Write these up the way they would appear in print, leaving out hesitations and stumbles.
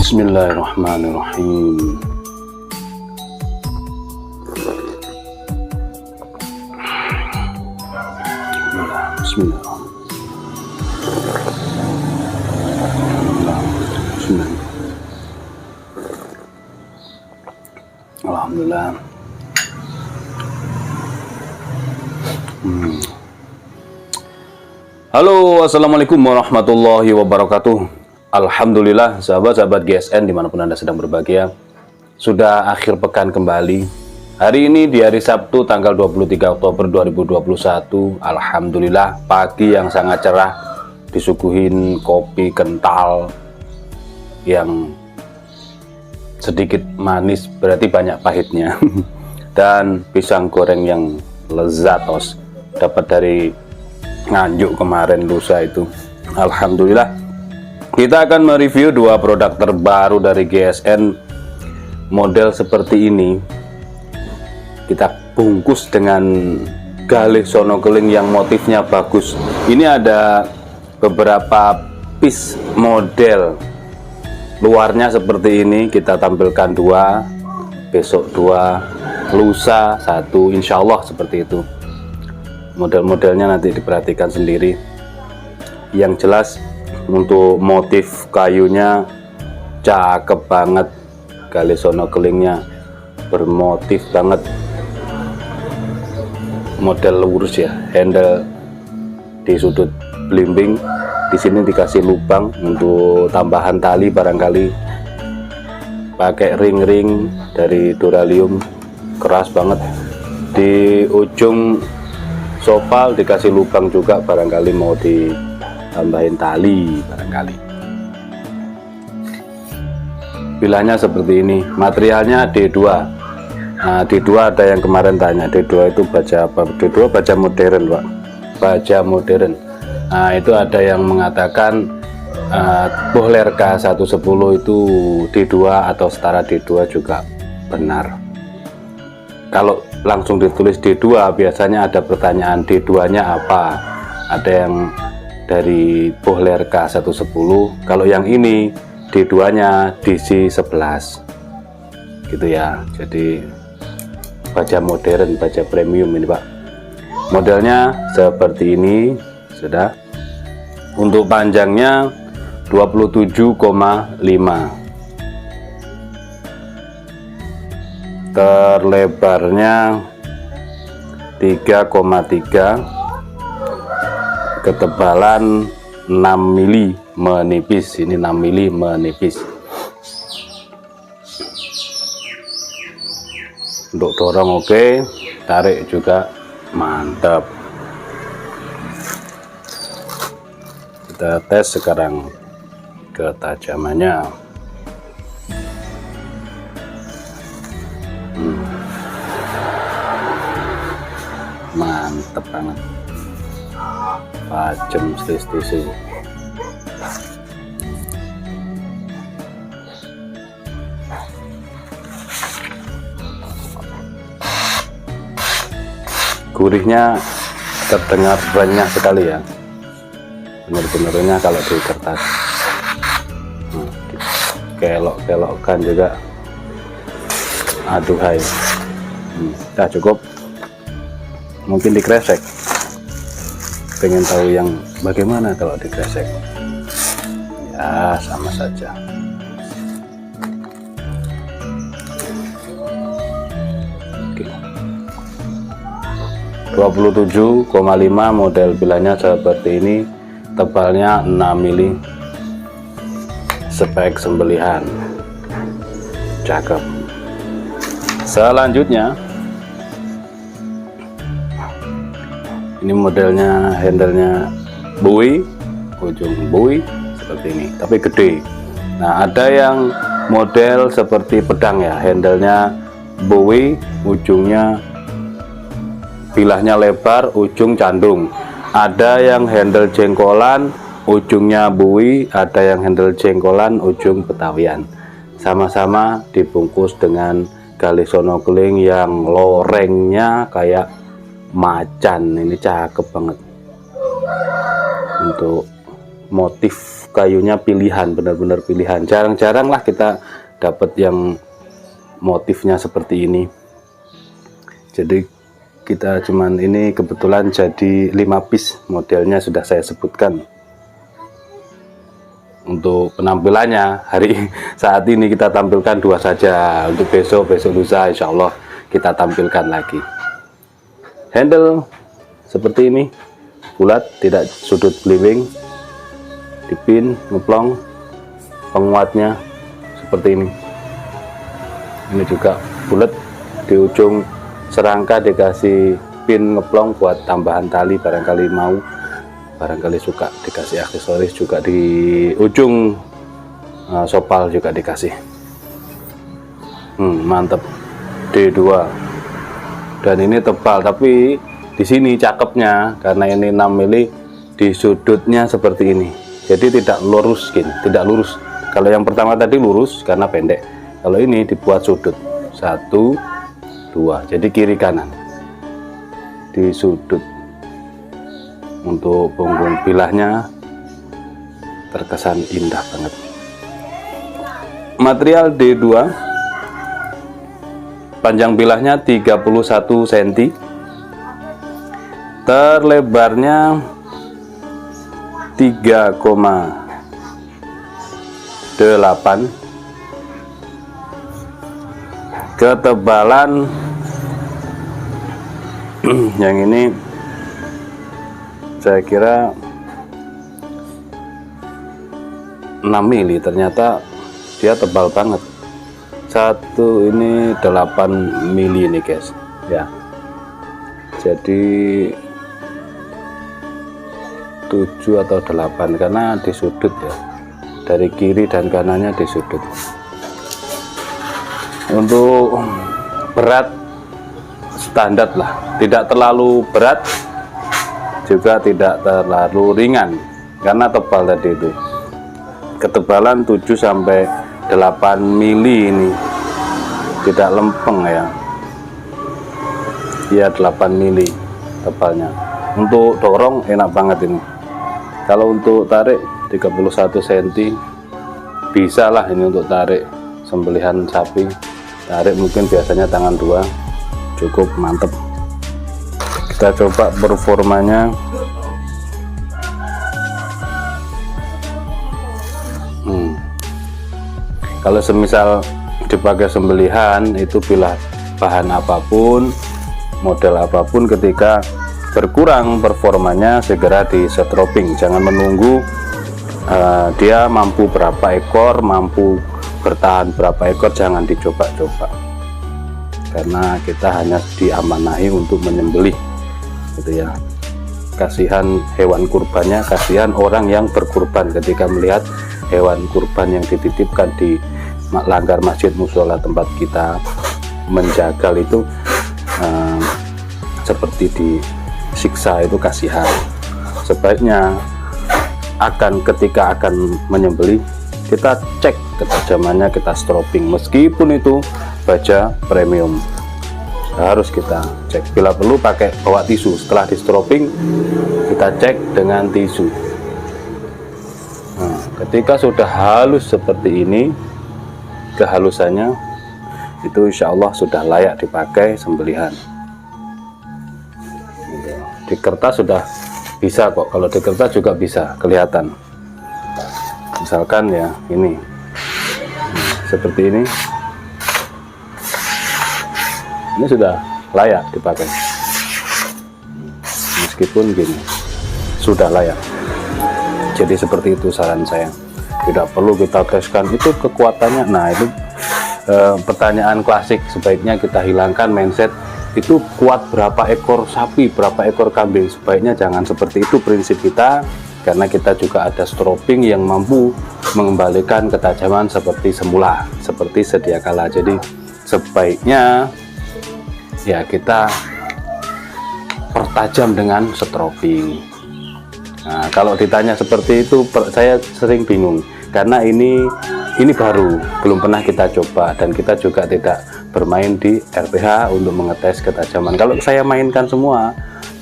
Bismillahirrahmanirrahim. Alhamdulillah. Halo, assalamualaikum warahmatullahi wabarakatuh. Alhamdulillah, sahabat-sahabat GSN dimanapun Anda sedang berbahagia, sudah akhir pekan kembali. Hari ini di hari Sabtu tanggal 23 Oktober 2021. Alhamdulillah, pagi yang sangat cerah, disuguhin kopi kental yang sedikit manis, berarti banyak pahitnya. Dan pisang goreng yang lezat, dapat dari Nganjuk kemarin lusa itu. Alhamdulillah, kita akan mereview dua produk terbaru dari GSN model seperti ini. Kita bungkus dengan galih sonokeling yang motifnya bagus. Ini ada beberapa piece model luarnya seperti ini. Kita tampilkan dua, besok dua, lusa satu, insya Allah seperti itu. Model-modelnya nanti diperhatikan sendiri. Yang jelas Untuk motif kayunya cakep banget, gali sono kelingnya bermotif banget, model lurus ya, handle di sudut belimbing. Di sini dikasih lubang untuk tambahan tali, barangkali pakai ring-ring dari duralium keras banget. Di ujung sopal dikasih lubang juga, barangkali mau ditambahin tali barangkali. Bilahnya seperti ini, materialnya D2. Nah, D2 ada yang kemarin tanya, D2 itu baja apa? D2 baja modern, Pak, baja modern. Nah, itu ada yang mengatakan Bohler K110 itu D2 atau setara D2 juga benar. Kalau langsung ditulis D2 biasanya ada pertanyaan, D2 nya apa? Ada yang dari Bohler K110. Kalau yang ini D2 nya DC11 gitu ya. Jadi baja modern, baja premium ini, Pak. Modelnya seperti ini sudah. Untuk panjangnya 27,5, terlebarnya 3,3, ketebalan 6 mili menipis. Ini 6 mili menipis. Untuk dorong oke, tarik juga mantap. Kita tes sekarang ketajamannya. Mantep banget, tajam tisu. Gurihnya terdengar banyak sekali ya, benar-benarnya kalau di kertas. Kelok-kelokkan juga, aduhai. Nah, cukup. Mungkin dikresek, pengen tahu yang bagaimana kalau dikresek. Ya sama saja. Oke. 27,5, model bilahnya seperti ini, tebalnya 6 mili, spek sembelihan cakep. Selanjutnya ini modelnya, handlenya buoy, ujung buoy seperti ini tapi gede. Nah, ada yang model seperti pedang ya, handlenya buoy, ujungnya bilahnya lebar, ujung candung. Ada yang handle jengkolan, ujungnya buoy. Ada yang handle jengkolan, ujung betawian. Sama-sama dibungkus dengan gali sono keling yang lorengnya kayak macan. Ini cakep banget. Untuk motif kayunya pilihan, benar-benar pilihan. Jarang-jarang lah kita dapat yang motifnya seperti ini. Jadi kita cuman ini kebetulan jadi 5 piece, modelnya sudah saya sebutkan. Untuk penampilannya saat ini kita tampilkan 2 saja. Untuk besok lusa insya Allah kita tampilkan lagi. Handle seperti ini, bulat, tidak sudut belimbing, dipin, ngeplong, penguatnya seperti ini. Ini juga bulat, di ujung serangka dikasih pin ngeplong buat tambahan tali, barangkali mau, barangkali suka dikasih aksesoris juga. Di ujung sopal juga dikasih. Mantep, D2. Dan ini tebal, tapi di sini cakepnya karena ini 6 mili, di sudutnya seperti ini, jadi tidak lurus gini, tidak lurus. Kalau yang pertama tadi lurus karena pendek, kalau ini dibuat sudut 1, 2, jadi kiri kanan di sudut. Untuk punggung bilahnya terkesan indah banget. Material D2, panjang bilahnya 31 cm, terlebarnya 3,8. Ketebalan yang ini saya kira 6 mili, ternyata dia tebal banget. Satu ini 8 mili nih guys ya, jadi 7 atau 8 karena di sudut ya, dari kiri dan kanannya di sudut. Untuk berat standar lah, tidak terlalu berat juga tidak terlalu ringan karena tebal tadi itu. Ketebalan 7 sampai 8 mili ini, tidak lempeng ya. Iya 8 mili tebalnya. Untuk dorong enak banget ini. Kalau untuk tarik 31 cm bisa lah ini untuk tarik sembelihan sapi. Tarik mungkin biasanya tangan 2 cukup mantep. Kita coba performanya. Kalau semisal dipakai sembelihan itu pilih bahan apapun, model apapun, ketika berkurang performanya segera di stropping. Jangan menunggu dia mampu berapa ekor, mampu bertahan berapa ekor, jangan dicoba-coba, karena kita hanya diamanahi untuk menyembelih gitu ya. Kasihan hewan kurbannya, kasihan orang yang berkurban ketika melihat hewan kurban yang dititipkan di langgar masjid musola tempat kita menjagal itu seperti disiksa, itu kasihan. Sebaiknya ketika akan menyembelih kita cek ketajamannya, kita stropping, meskipun itu baja premium harus kita cek. Bila perlu bawa tisu, setelah di stropping kita cek dengan tisu. Nah, ketika sudah halus seperti ini, kehalusannya itu insya Allah sudah layak dipakai sembelihan. Di kertas sudah bisa kok, kalau di kertas juga bisa kelihatan. Misalkan ya ini seperti ini sudah layak dipakai, meskipun gini sudah layak. Jadi seperti itu saran saya, tidak perlu kita teskan itu kekuatannya. Nah itu pertanyaan klasik, sebaiknya kita hilangkan mindset itu kuat berapa ekor sapi, berapa ekor kambing. Sebaiknya jangan seperti itu prinsip kita, karena kita juga ada stropping yang mampu mengembalikan ketajaman seperti semula, seperti sedia kala. Jadi sebaiknya ya kita pertajam dengan stropping. Nah, kalau ditanya seperti itu saya sering bingung, karena ini baru, belum pernah kita coba, dan kita juga tidak bermain di RPH untuk mengetes ketajaman. Kalau saya mainkan semua,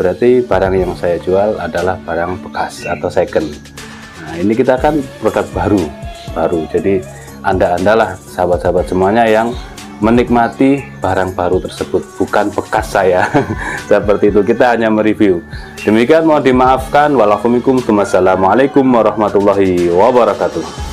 berarti barang yang saya jual adalah barang bekas atau second. Nah ini kita kan produk baru, jadi anda-andalah sahabat-sahabat semuanya yang menikmati barang baru tersebut, bukan bekas saya. Seperti itu, kita hanya mereview. Demikian, mohon dimaafkan. Wassalamualaikum warahmatullahi wabarakatuh.